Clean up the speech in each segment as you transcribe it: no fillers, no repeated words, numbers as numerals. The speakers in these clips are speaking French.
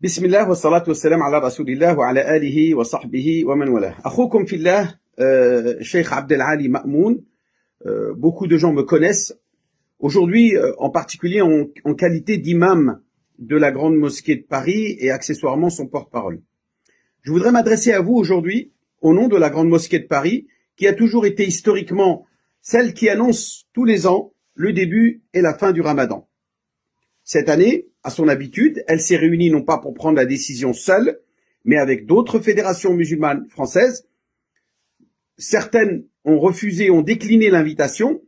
بسم الله والصلاة والسلام على رسول الله وعلى آله وصحبه ومن والاه. أخوكم في الله, Cheikh Abdel Ali Ma'moun. Beaucoup de gens me connaissent. Aujourd'hui, en particulier en qualité d'imam de la Grande Mosquée de Paris et accessoirement son porte-parole. Je voudrais m'adresser à vous aujourd'hui au nom de la Grande Mosquée de Paris, qui a toujours été historiquement celle qui annonce tous les ans le début et la fin du Ramadan. Cette année, à son habitude, elle s'est réunie non pas pour prendre la décision seule, mais avec d'autres fédérations musulmanes françaises. Certaines ont refusé, ont décliné l'invitation,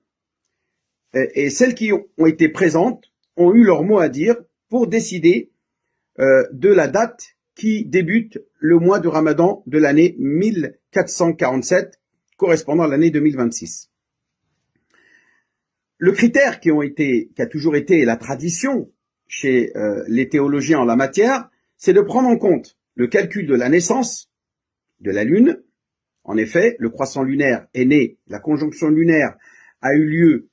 et celles qui ont été présentes ont eu leur mot à dire pour décider de la date qui débute le mois de Ramadan de l'année 1447, correspondant à l'année 2026. Le critère qui a toujours été la tradition chez les théologiens en la matière, c'est de prendre en compte le calcul de la naissance de la Lune. En effet, le croissant lunaire est né, la conjonction lunaire a eu lieu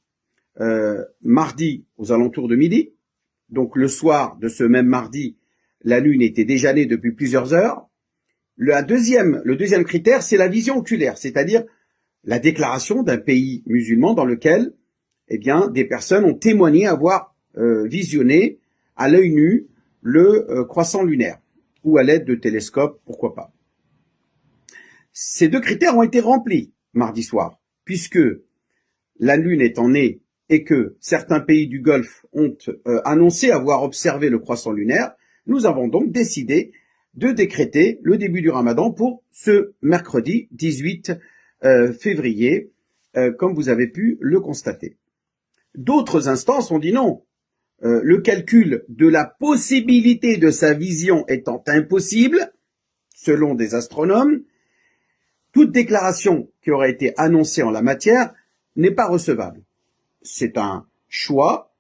mardi aux alentours de midi. Donc le soir de ce même mardi, la Lune était déjà née depuis plusieurs heures. Le deuxième critère, c'est la vision oculaire, c'est-à-dire la déclaration d'un pays musulman dans lequel des personnes ont témoigné avoir visionné à l'œil nu le croissant lunaire, ou à l'aide de télescopes, pourquoi pas. Ces deux critères ont été remplis mardi soir, puisque la Lune étant née et que certains pays du Golfe ont annoncé avoir observé le croissant lunaire, nous avons donc décidé de décréter le début du Ramadan pour ce mercredi 18 février, comme vous avez pu le constater. D'autres instances ont dit non. Le calcul de la possibilité de sa vision étant impossible, selon des astronomes, toute déclaration qui aurait été annoncée en la matière n'est pas recevable. C'est un choix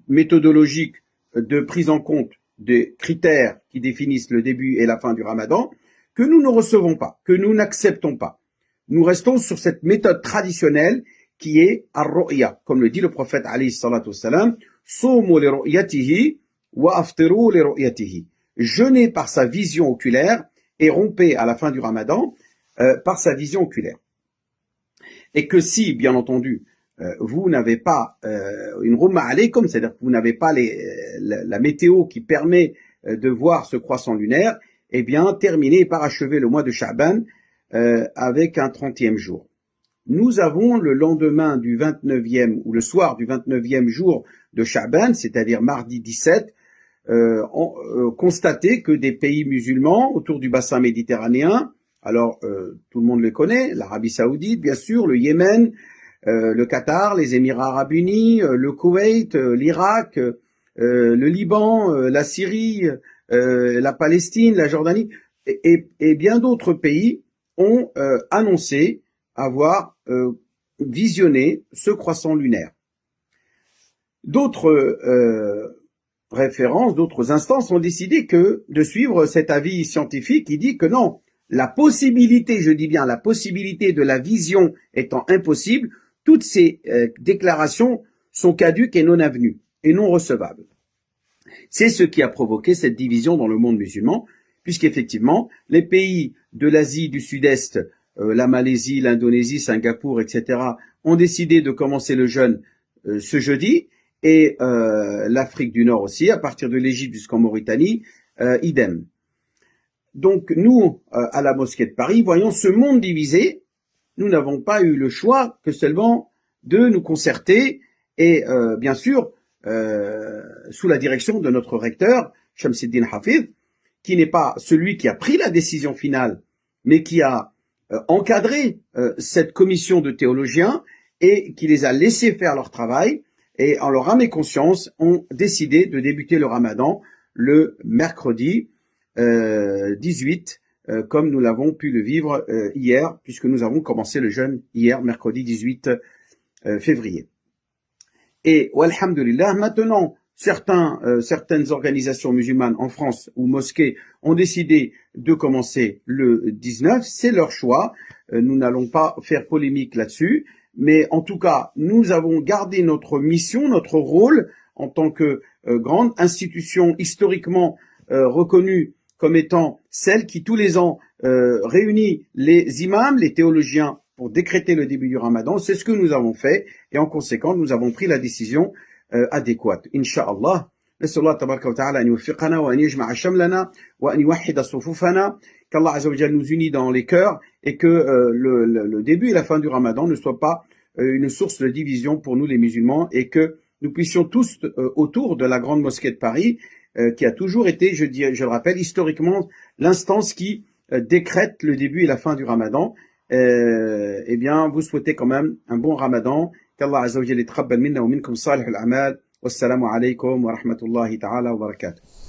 méthodologique de prise en compte des critères qui définissent le début et la fin du Ramadan que nous ne recevons pas, que nous n'acceptons pas. Nous restons sur cette méthode traditionnelle qui est ar-ru'ya, comme le dit le prophète alayhi salatu wassalam, sumu li ru'yatihi wa aftiru li ru'yatihi. Jeûnez par sa vision oculaire et rompez à la fin du Ramadan par sa vision oculaire. Et que si, bien entendu, vous n'avez pas une rumma alaykum, c'est-à-dire que vous n'avez pas la météo qui permet de voir ce croissant lunaire, terminez et parachevez le mois de Sha'ban avec un 30e jour. Nous avons le lendemain du 29e ou le soir du 29e jour de Sha'ban, c'est-à-dire mardi 17, constaté que des pays musulmans autour du bassin méditerranéen, alors tout le monde les connaît, l'Arabie Saoudite bien sûr, le Yémen, le Qatar, les Émirats Arabes Unis, le Koweït, l'Irak, le Liban, la Syrie, la Palestine, la Jordanie et bien d'autres pays ont annoncé avoir visionné ce croissant lunaire. D'autres références, d'autres instances ont décidé de suivre cet avis scientifique qui dit que non, la possibilité, je dis bien la possibilité de la vision étant impossible, toutes ces déclarations sont caduques et non avenues et non recevables. C'est ce qui a provoqué cette division dans le monde musulman, puisqu'effectivement, les pays de l'Asie du Sud-Est, la Malaisie, l'Indonésie, Singapour, etc., ont décidé de commencer le jeûne ce jeudi, et l'Afrique du Nord aussi, à partir de l'Égypte jusqu'en Mauritanie, idem. Donc nous, à la mosquée de Paris, voyons ce monde divisé, nous n'avons pas eu le choix que seulement de nous concerter, et bien sûr, sous la direction de notre recteur, Shamsuddin Hafid, qui n'est pas celui qui a pris la décision finale, mais qui a encadré cette commission de théologiens et qui les a laissés faire leur travail et en leur âme et conscience ont décidé de débuter le Ramadan le mercredi 18 comme nous l'avons pu le vivre hier puisque nous avons commencé le jeûne hier mercredi 18 février. Et walhamdulillah, maintenant certaines organisations musulmanes en France ou mosquées ont décidé de commencer le 19, c'est leur choix, nous n'allons pas faire polémique là-dessus, mais en tout cas, nous avons gardé notre mission, notre rôle en tant que grande institution historiquement reconnue comme étant celle qui tous les ans réunit les imams, les théologiens pour décréter le début du Ramadan. C'est ce que nous avons fait et en conséquence nous avons pris la décision adéquate. Inch'Allah. نسأل الله تبارك وتعالى أن يوفقنا وأن يجمع شملنا وأن يوحد صفوفنا, qu'Allah Azza wa Jal nous unit dans les cœurs et que le début et la fin du Ramadan ne soient pas une source de division pour nous les musulmans et que nous puissions tous autour de la grande mosquée de Paris, qui a toujours été, je le rappelle, historiquement l'instance qui décrète le début et la fin du Ramadan, eh bien vous souhaitez quand même un bon Ramadan, qu'Allah Azza wa Jal yataqabbal minna wa minkum salih al-a'mal. Wassalamu alaykum wa rahmatullahi ta'ala wa barakatuh.